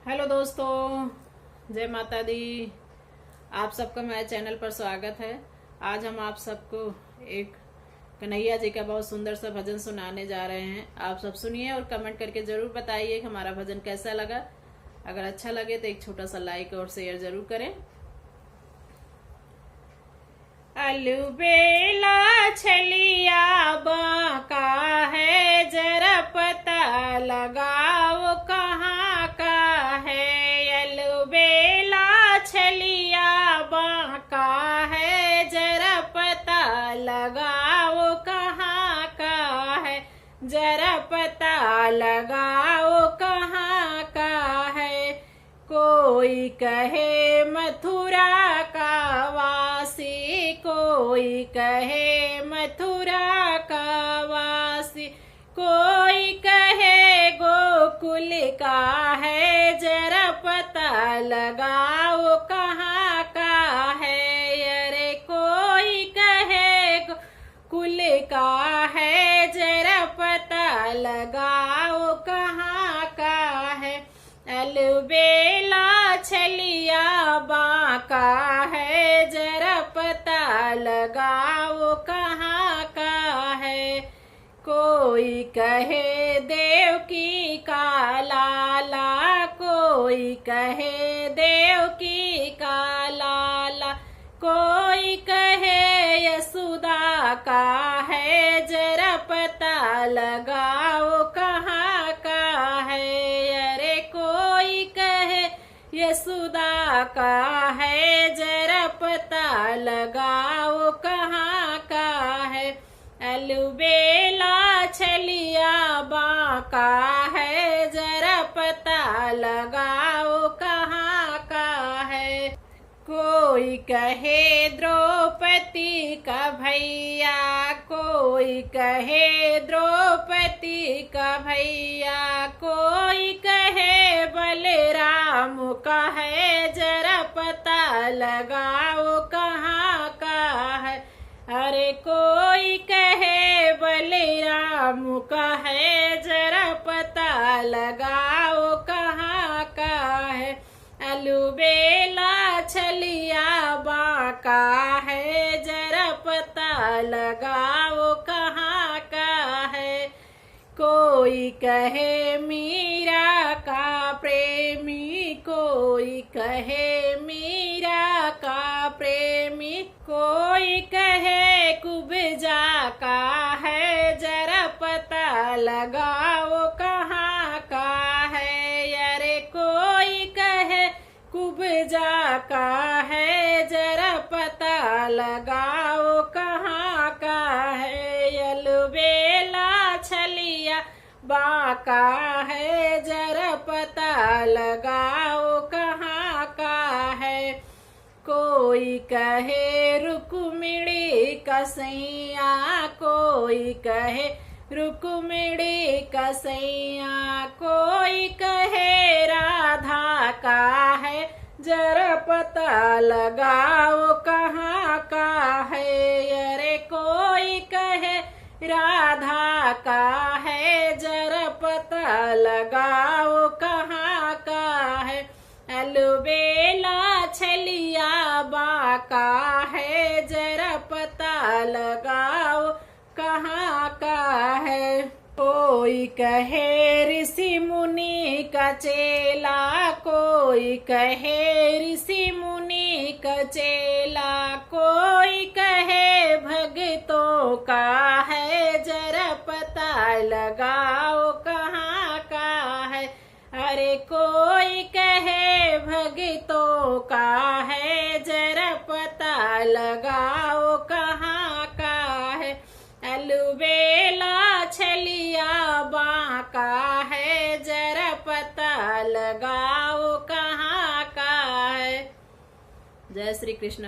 Hello दोस्तों, जय माता दी। आप सबका मेरे चैनल पर स्वागत है। आज हम आप सबको एक कन्हैया जी का बहुत सुंदर सा भजन सुनाने जा रहे हैं। आप सब सुनिए और कमेंट करके जरूर बताइए कि हमारा भजन कैसा लगा। अगर अच्छा लगे तो एक छोटा सा लाइक और शेयर जरूर करें। अलबेला छलिया बांका है, जरा पता लगाओ कहाँ का है। अलबेला छलिया बांका है, जरा पता लगाओ कहाँ का है। जरा पता लगाओ कहाँ का है। कोई कहे मथुरा का वासी, कोई कहे मथुरा का वासी, कोई कहे गोकुल का है। जरा पता लगाओ कहाँ का है। अरे कोई कहे गोकुल का है, जरा पता लगाओ कहाँ का है। अलबेला छलिया बांका है, जरा पता लगाओ कहाँ का है। कोई कहे देवकी का लाला, कोई कहे देवकी का लाला, कोई कहे यशोदा का है। जरा पता लगाओ कहाँ का है। अरे कोई कहे यशोदा का है, जरा पता लगाओ कहाँ का है। अलबेला छलिया बांका है, जरा पता लगाओ कहाँ का है। कोई कहे द्रौपदी का भैया, कोई कहे द्रौपदी का भैया, कोई कहे बलराम का है। जरा पता लगाओ कहाँ का है। अरे कोई कहे बलराम का है, जरा पता लगाओ कहाँ का है। अलबेला छलिया बांका है, जरा पता लगाओ कहाँ का है। कोई कहे मीरा का प्रेमी, कोई कहे मीरा का प्रेमी, कोई कहे कुब्जा का है। जरा पता लगाओ कहाँ का है। अरे कोई कहे कुब्जा का है, जरा पता लगाओ कहाँ का है। अलबेला छलिया बांका है, जरा पता लगाओ कहाँ का है। कोई कहे रुक्मिणी कसैया, कोई कहे रुक्मिणी कसैया, कोई कहे राधा का है। जरा पता लगाओ कहाँ का है। अरे कोई कहे राधा का है, जरा पता लगाओ कहाँ का है। अलबेला छलिया बांका है, जरा पता लगाओ कहाँ का है। कोई कहे ऋषि मुनि का चेला, कोई कहे ऋषि मुनि का चेला, कोई कहे भक्तों का है। जरा पता लगाओ कहाँ का है। अरे कोई कहे भक्तों का है, जरा पता लगाओ कहाँ का है। अलबेला छलिया बांका है, जरा पता लगाओ कहाँ का है। जय श्री कृष्ण।